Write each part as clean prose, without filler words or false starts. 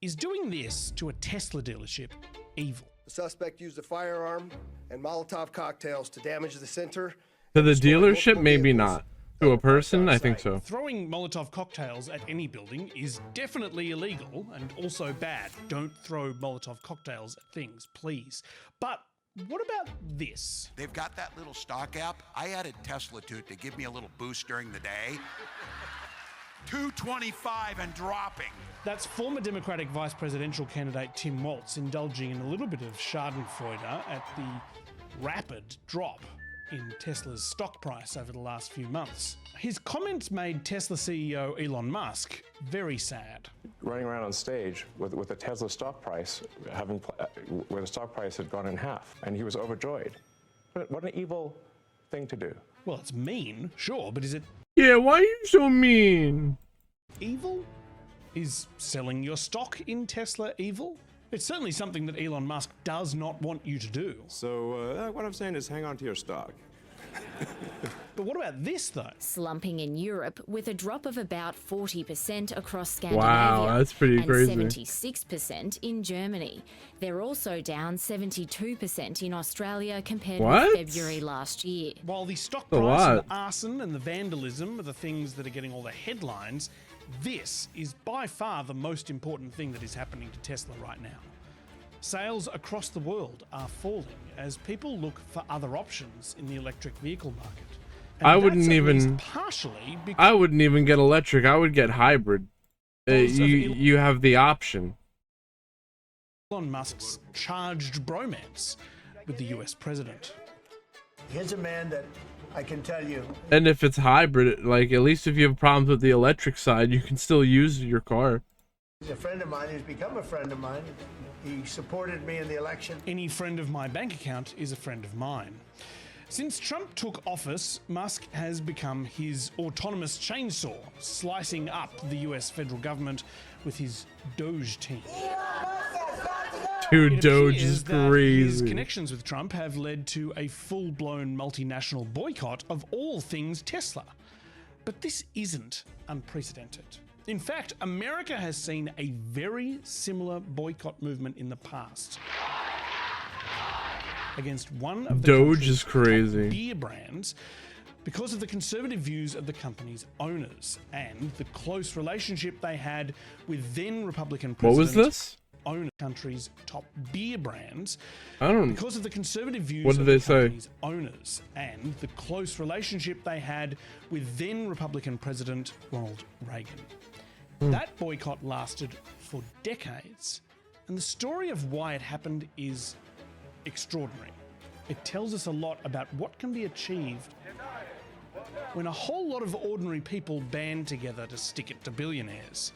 Is doing this to a Tesla dealership evil? The suspect used a firearm and Molotov cocktails to damage the center. To the dealership, maybe not. To a person, I think so. Throwing Molotov cocktails at any building is definitely illegal and also bad. Don't throw Molotov cocktails at things, please. But what about this? They've got that little stock app. I added Tesla to it to give me a little boost during the day. 225 and dropping. That's former Democratic vice presidential candidate Tim Walz indulging in a little bit of schadenfreude at the rapid drop in Tesla's stock price over the last few months. His comments made Tesla CEO Elon Musk very sad. Running around on stage with a Tesla stock price, where the stock price had gone in half, and he was overjoyed. What an evil thing to do. Well, it's mean, sure, but is it Yeah, why are you so mean? evil? Is selling your stock in Tesla evil? It's certainly something that Elon Musk does not want you to do. So what I'm saying is hang on to your stock. But what about this, though? Slumping in Europe with a drop of about 40% across Scandinavia. Wow, that's pretty crazy. And 76% in Germany. They're also down 72% in Australia compared with February last year. While the stock price and the arson and the vandalism are the things that are getting all the headlines, this is by far the most important thing that is happening to Tesla right now. Sales across the world are falling as people look for other options in the electric vehicle market. And I wouldn't even get electric. I would get hybrid. You have the option. Elon Musk's charged bromance with the US president. Here's a man that I can tell you. And if it's hybrid, like at least if you have problems with the electric side, you can still use your car. He's a friend of mine. He's become a friend of mine. He supported me in the election. Any friend of my bank account is a friend of mine. Since Trump took office, Musk has become his autonomous chainsaw, slicing up the US federal government with his Doge team. Dude, Doge is crazy. His connections with Trump have led to a full-blown multinational boycott of all things Tesla. But this isn't unprecedented. In fact, America has seen a very similar boycott movement in the past against one of the Doge is crazy. top beer brands because of the conservative views of the company's owners and the close relationship they had with then Republican president. What was this? Own country's top beer brands. I don't. Because of the conservative views what did of they the say? company's owners and the close relationship they had with then Republican President Ronald Reagan. That boycott lasted for decades, and the story of why it happened is extraordinary. It tells us a lot about what can be achieved when a whole lot of ordinary people band together to stick it to billionaires.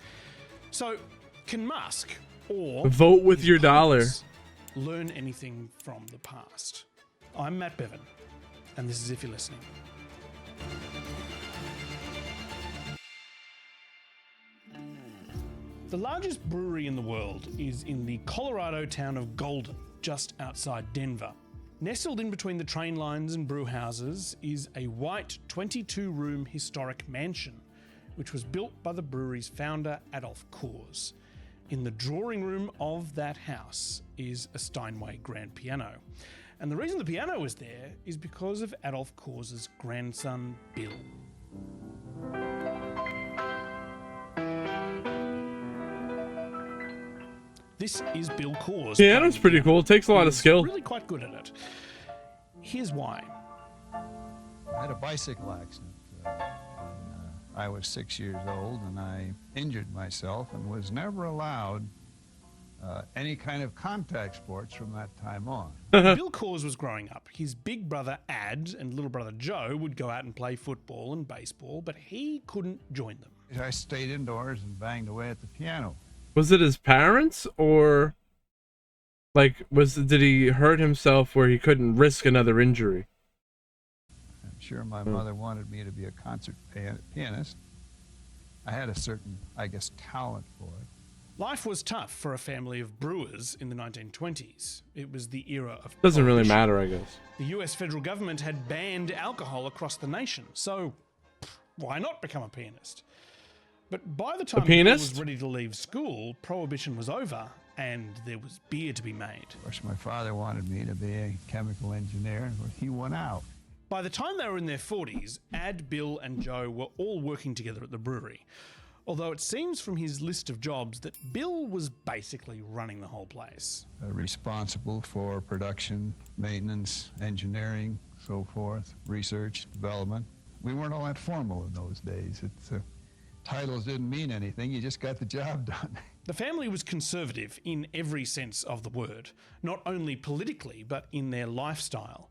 So, can Musk or vote with your dollar learn anything from the past? I'm Matt Bevan, and this is If You're Listening. The largest brewery in the world is in the Colorado town of Golden, just outside Denver. Nestled in between the train lines and brew houses is a white 22-room historic mansion, which was built by the brewery's founder, Adolf Coors. In the drawing room of that house is a Steinway grand piano. And the reason the piano is there is because of Adolf Coors' grandson, Bill. This is Bill Coors. Yeah, that's pretty cool. It takes a lot of skill. Really quite good at it. Here's why. I had a bicycle accident when I was 6 years old, and I injured myself and was never allowed any kind of contact sports from that time on. Bill Coors was growing up. His big brother Ad and little brother Joe would go out and play football and baseball, but he couldn't join them. I stayed indoors and banged away at the piano. Was it his parents, or like did he hurt himself where he couldn't risk another injury? I'm sure my mother wanted me to be a concert pianist. I had a certain, I guess, talent for it. Life was tough for a family of brewers in the 1920s. It was the era of Doesn't really prohibition. matter, I guess. The US federal government had banned alcohol across the nation, so why not become a pianist? But by the time Bill pianist? was ready to leave school, Prohibition was over and there was beer to be made. Of course, my father wanted me to be a chemical engineer, but he won out. By the time they were in their 40s, Ad, Bill, and Joe were all working together at the brewery. Although it seems from his list of jobs that Bill was basically running the whole place. Responsible for production, maintenance, engineering, so forth, research, development. We weren't all that formal in those days. Titles didn't mean anything, you just got the job done. The family was conservative in every sense of the word, not only politically, but in their lifestyle.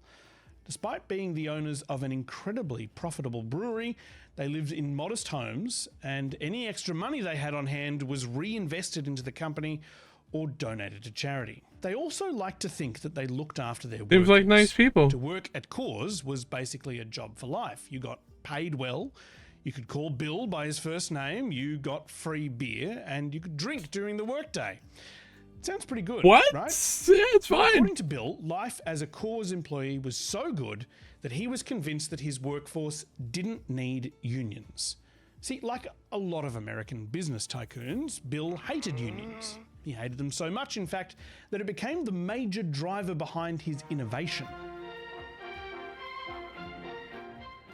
Despite being the owners of an incredibly profitable brewery, they lived in modest homes, and any extra money they had on hand was reinvested into the company or donated to charity. They also liked to think that they looked after their workers. Seems like nice people. To work at Coors was basically a job for life. You got paid well, you could call Bill by his first name, you got free beer, and you could drink during the workday. Sounds pretty good, What? right? Yeah, it's fine. According to Bill, life as a Coors employee was so good that he was convinced that his workforce didn't need unions. See, like a lot of American business tycoons, Bill hated unions. He hated them so much, in fact, that it became the major driver behind his innovation.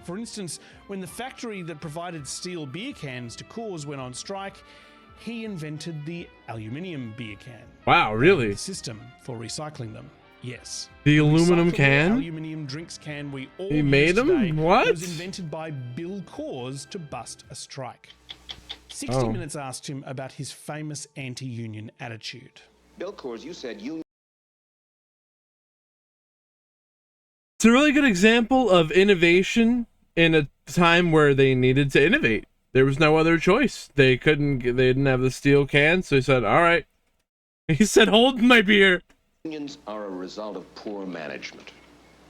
For instance, when the factory that provided steel beer cans to Coors went on strike, he invented the aluminium beer can. Wow, really? The system for recycling them. Yes. The aluminum recyclable can? Aluminium drinks can we all He made use them? today What? was invented by Bill Coors to bust a strike. 60 Minutes asked him about his famous anti-union attitude. Bill Coors, you said you... It's a really good example of innovation in a time where they needed to innovate. There was no other choice. They didn't have the steel can, so he said, all right. He said, hold my beer. Unions are a result of poor management.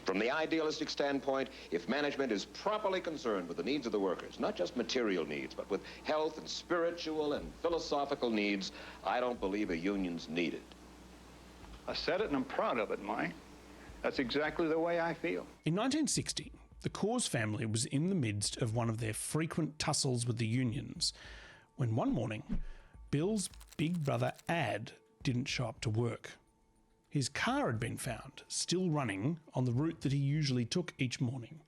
From the idealistic standpoint, if management is properly concerned with the needs of the workers, not just material needs, but with health and spiritual and philosophical needs, I don't believe a union's needed. I said it and I'm proud of it, Mike. That's exactly the way I feel. In 1960, the Coors family was in the midst of one of their frequent tussles with the unions when one morning, Bill's big brother Ad didn't show up to work. His car had been found, still running, on the route that he usually took each morning.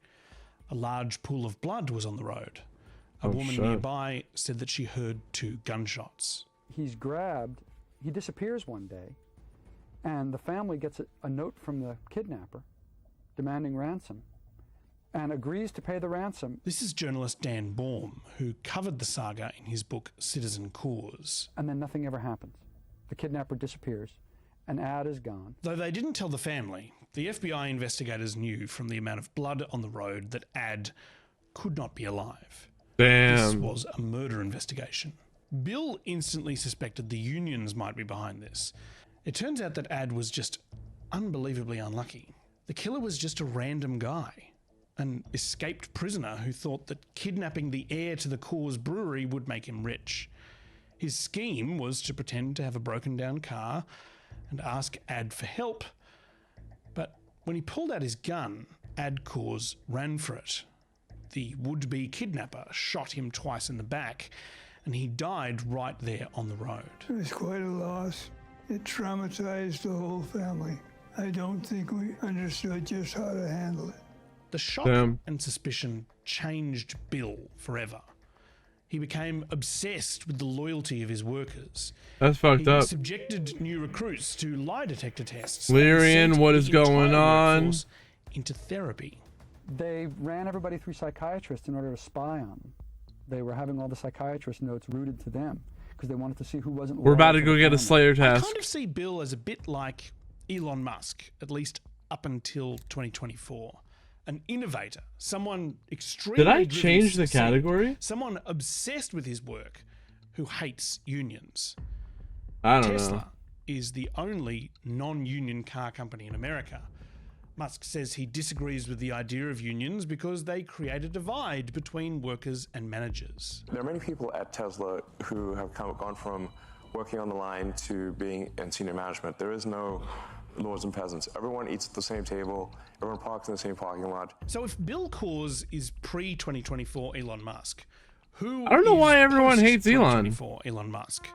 A large pool of blood was on the road. A woman nearby said that she heard 2 gunshots. He's grabbed, he disappears one day, and the family gets a note from the kidnapper demanding ransom and agrees to pay the ransom. This is journalist Dan Baum, who covered the saga in his book Citizen Coors. And then nothing ever happens. The kidnapper disappears. And Ad is gone. Though they didn't tell the family, the FBI investigators knew from the amount of blood on the road that Ad could not be alive. Damn. This was a murder investigation. Bill instantly suspected the unions might be behind this. It turns out that Ad was just unbelievably unlucky. The killer was just a random guy, an escaped prisoner who thought that kidnapping the heir to the Coors brewery would make him rich. His scheme was to pretend to have a broken down car and ask Ad for help. But when he pulled out his gun, Ad Coors ran for it. The would-be kidnapper shot him twice in the back, and he died right there on the road. It was quite a loss. It traumatized the whole family. I don't think we understood just how to handle it. The shock and suspicion changed Bill forever. He became obsessed with the loyalty of his workers. That's fucked up. He subjected new recruits to lie detector tests. Lyrian, what is going on? Into therapy. They ran everybody through psychiatrists in order to spy on them. They were having all the psychiatrist notes rooted to them because they wanted to see who wasn't. We're about to go get a Slayer test. I kind of see Bill as a bit like Elon Musk, at least up until 2024. An innovator, someone extremely. Did I change the category? Someone obsessed with his work who hates unions. I don't know. Tesla is the only non-union car company in America. Musk says he disagrees with the idea of unions because they create a divide between workers and managers. There are many people at Tesla who have gone from working on the line to being in senior management. There is no lords and peasants. Everyone eats at the same table. Everyone parks in the same parking lot. So if Bill Coors is pre-2024 Elon Musk, Who I don't know is why everyone post hates Elon. 2024 Elon Musk?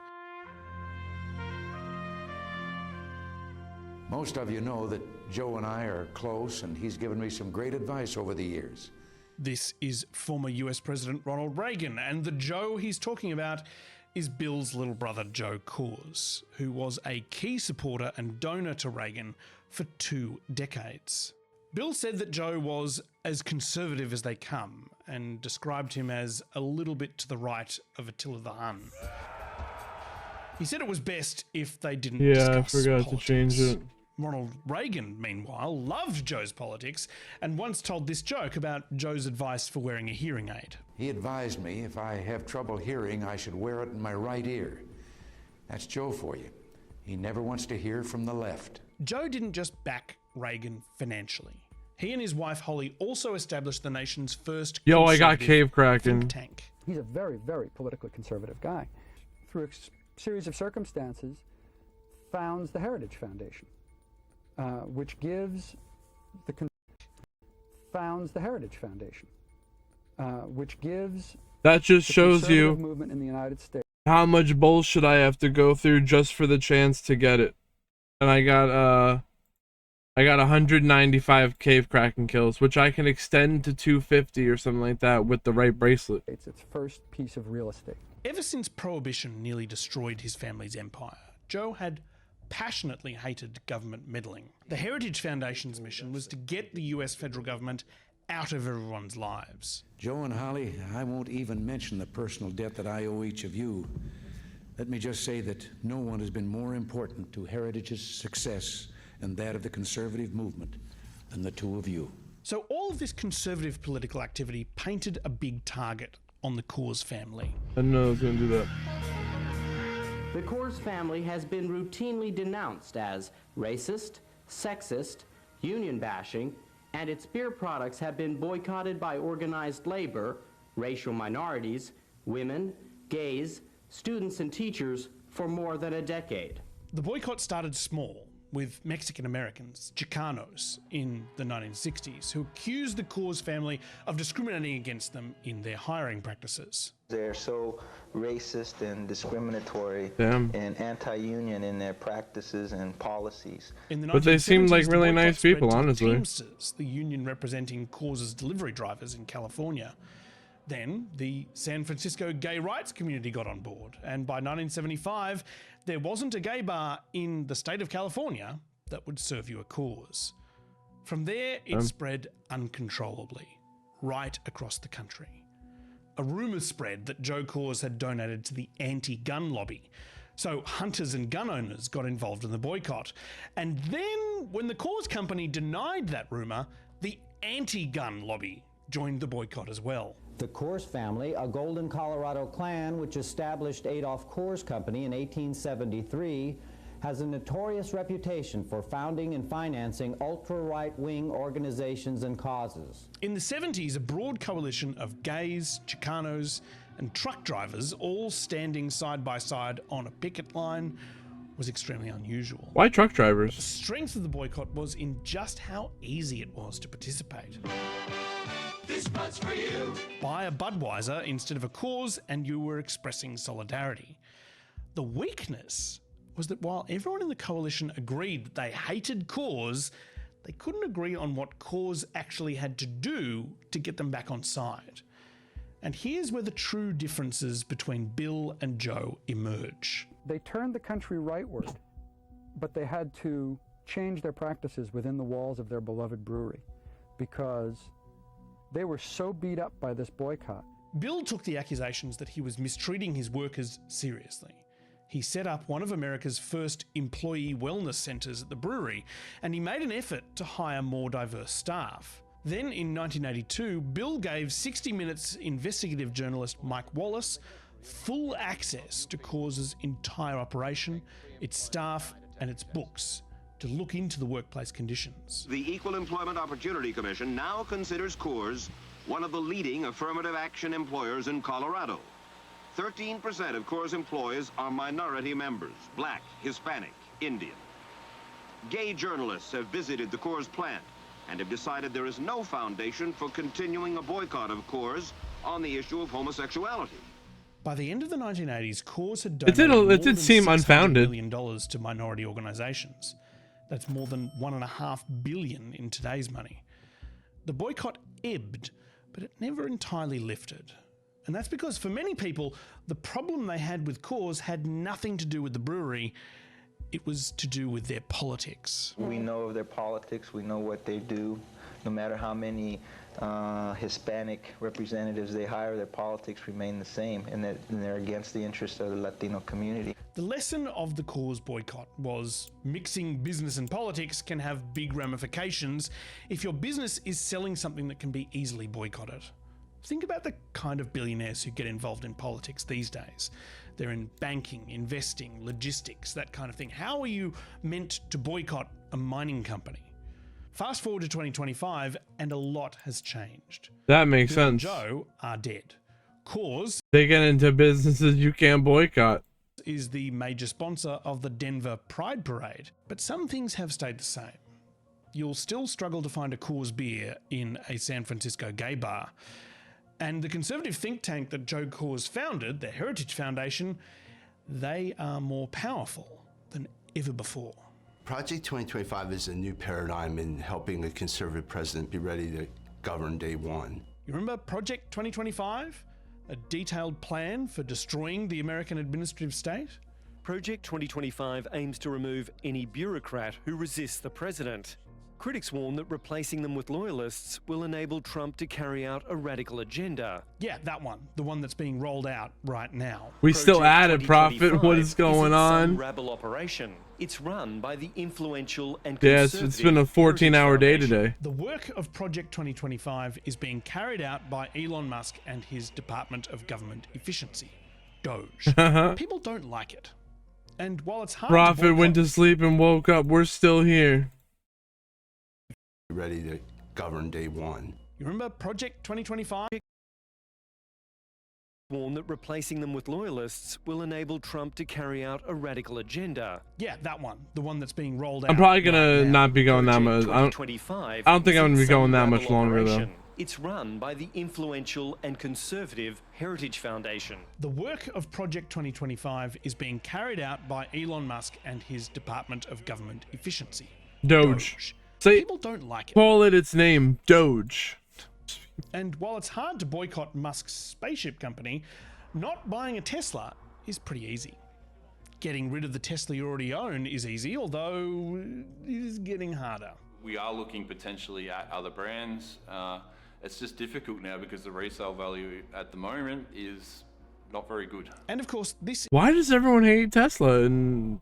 Most of you know that Joe and I are close, and he's given me some great advice over the years. This is former US President Ronald Reagan, and the Joe he's talking about is Bill's little brother Joe Coors, who was a key supporter and donor to Reagan for 2 decades. Bill said that Joe was as conservative as they come and described him as a little bit to the right of Attila the Hun. He said it was best if they didn't discuss I forgot politics. to change it. Ronald Reagan, meanwhile, loved Joe's politics and once told this joke about Joe's advice for wearing a hearing aid. He advised me if I have trouble hearing, I should wear it in my right ear. That's Joe for you. He never wants to hear from the left. Joe didn't just back Reagan financially. He and his wife Holly also established the nation's first I got conservative cave cracking. think tank. He's a very, very politically conservative guy. Through a series of circumstances, founds the Heritage Foundation, which gives the That just shows conservative you movement in the United States. how much bullshit I have to go through just for the chance to get it. And I got 195 cave cracking kills, which I can extend to 250 or something like that with the right bracelet. It's its first piece of real estate. Ever since Prohibition nearly destroyed his family's empire, Joe had passionately hated government meddling. The Heritage Foundation's mission was to get the US federal government out of everyone's lives. Joe and Holly, I won't even mention the personal debt that I owe each of you. Let me just say that no one has been more important to Heritage's success and that of the conservative movement than the two of you. So all of this conservative political activity painted a big target on the Coors family. I didn't know I was going to do that. The Coors family has been routinely denounced as racist, sexist, union bashing, and its beer products have been boycotted by organized labor, racial minorities, women, gays, students and teachers for more than a decade. The boycott started small, with Mexican Americans, Chicanos, in the 1960s, who accused the Coors family of discriminating against them in their hiring practices. They're so racist and discriminatory and anti-union in their practices and policies. But they seemed like really nice people, honestly. Teamsters, the union representing Coors' delivery drivers in California. Then the San Francisco gay rights community got on board, and by 1975, there wasn't a gay bar in the state of California that would serve you a Coors. From there, it spread uncontrollably, right across the country. A rumour spread that Joe Coors had donated to the anti-gun lobby, so hunters and gun owners got involved in the boycott. And then, when the Coors company denied that rumour, the anti-gun lobby joined the boycott as well. The Coors family, a Golden, Colorado clan which established Adolph Coors Company in 1873, has a notorious reputation for founding and financing ultra-right-wing organizations and causes. In the 70s, a broad coalition of gays, Chicanos, and truck drivers all standing side by side on a picket line was extremely unusual. Why truck drivers? The strength of the boycott was in just how easy it was to participate. This Bud's for you. Buy a Budweiser instead of a Coors and you were expressing solidarity. The weakness was that while everyone in the coalition agreed that they hated Coors, they couldn't agree on what Coors actually had to do to get them back on side. And here's where the true differences between Bill and Joe emerge. They turned the country rightward, but they had to change their practices within the walls of their beloved brewery because they were so beat up by this boycott. Bill took the accusations that he was mistreating his workers seriously. He set up one of America's first employee wellness centres at the brewery, and he made an effort to hire more diverse staff. Then in 1982, Bill gave 60 Minutes investigative journalist Mike Wallace full access to Coors' entire operation, its staff, and its books to look into the workplace conditions. The Equal Employment Opportunity Commission now considers Coors one of the leading affirmative action employers in Colorado. 13% of Coors employees are minority members, Black, Hispanic, Indian. Gay journalists have visited the Coors plant and have decided there is no foundation for continuing a boycott of Coors on the issue of homosexuality. By the end of the 1980s, Coors had donated it did seem unfounded. $600 million to minority organizations. That's more than $1.5 billion in today's money. The boycott ebbed, but it never entirely lifted. And that's because for many people, the problem they had with Coors had nothing to do with the brewery. It was to do with their politics. We know of their politics. We know what they do. No matter how many Hispanic representatives they hire, their politics remain the same, and they're against the interests of the Latino community. The lesson of the Coors boycott was mixing business and politics can have big ramifications if your business is selling something that can be easily boycotted. Think about the kind of billionaires who get involved in politics these days. They're in banking, investing, logistics, that kind of thing. How are you meant to boycott a mining company? Fast forward to 2025 and a lot has changed. That makes Bill and sense. Joe are dead. Coors, They get into businesses you can't boycott. is the major sponsor of the Denver Pride Parade, but some things have stayed the same. You'll still struggle to find a Coors beer in a San Francisco gay bar. And the conservative think tank that Joe Coors founded, the Heritage Foundation, they are more powerful than ever before. Project 2025 is a new paradigm in helping a conservative president be ready to govern day one. You remember Project 2025? A detailed plan for destroying the American administrative state? Project 2025 aims to remove any bureaucrat who resists the president. Critics warn that replacing them with loyalists will enable Trump to carry out a radical agenda. Yeah, that one. The one that's being rolled out right now. We still added profit. What is going on? Rabble operation. It's run by the influential and Yes, it's been a 14-hour day today. The work of Project 2025 is being carried out by Elon Musk and his Department of Government Efficiency, Doge. People don't like it. And while it's hard to Prophet went to sleep and woke up. We're still here. Ready to govern day one. You remember Project 2025? Warn that replacing them with loyalists will enable Trump to carry out a radical agenda. Yeah, that one. The one that's being rolled out. I'm probably gonna right now. not be going that much. I don't think I'm gonna be going that much longer though. It's run by the influential and conservative Heritage Foundation. The work of Project 2025 is being carried out by Elon Musk and his Department of Government Efficiency, Doge. Say, people don't like it. Call it its name, Doge. And while it's hard to boycott Musk's spaceship company, not buying a Tesla is pretty easy. Getting rid of the Tesla you already own is easy, although it is getting harder. We are looking potentially at other brands. It's just difficult now because the resale value at the moment is not very good. And of course, this Why does everyone hate Tesla and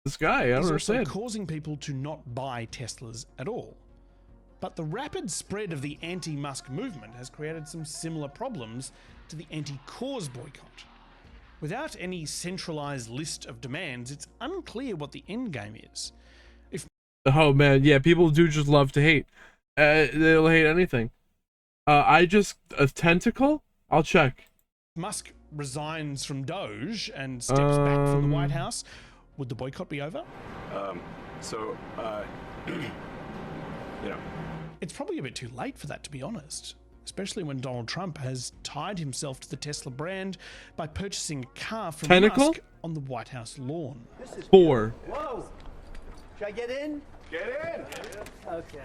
this guy? I don't is also understand. causing people to not buy Teslas at all. But the rapid spread of the anti-Musk movement has created some similar problems to the anti-Coors boycott. Without any centralized list of demands, it's unclear what the end game is. Oh man, yeah, people do just love to hate. They'll hate anything. A tentacle? I'll check. Musk resigns from Doge and steps back from the White House, would the boycott be over? You know. It's probably a bit too late for that, to be honest. Especially when Donald Trump has tied himself to the Tesla brand by purchasing a car from Musk on the White House lawn. 4. Whoa! Should I get in? Get in! Okay.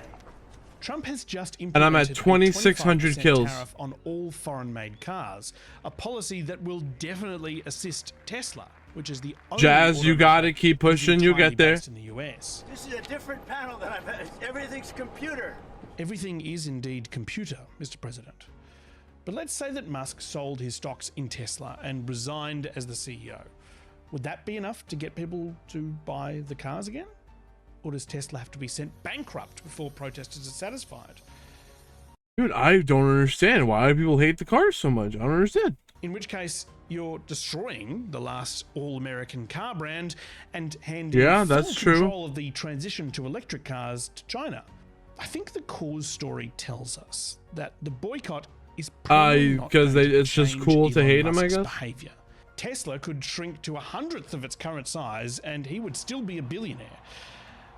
Trump has just And I'm at implemented 2,600 a 25% kills. tariff on all foreign-made cars, a policy that will definitely assist Tesla, which is the only Jazz, you gotta keep pushing. You get there. based in the US. This is a different panel than I've had. Everything's computer. Everything is indeed computer, Mr. President. But let's say that Musk sold his stocks in Tesla and resigned as the CEO. Would that be enough to get people to buy the cars again? Or does Tesla have to be sent bankrupt before protesters are satisfied? Dude, I don't understand. Why do people hate the cars so much? I don't understand. In which case, you're destroying the last all-American car brand and handing that's full true. control of the transition to electric cars to China. I think the Coors story tells us that the boycott is probably not because going to it's just change cool to Elon hate him, I Musk's guess. behavior. Tesla could shrink to 1/100th of its current size and he would still be a billionaire.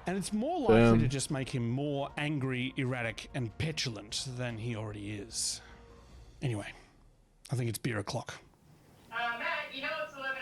And it's more likely to just make him more angry, erratic, and petulant than he already is. Anyway, I think it's beer o'clock. Matt, you know it's 11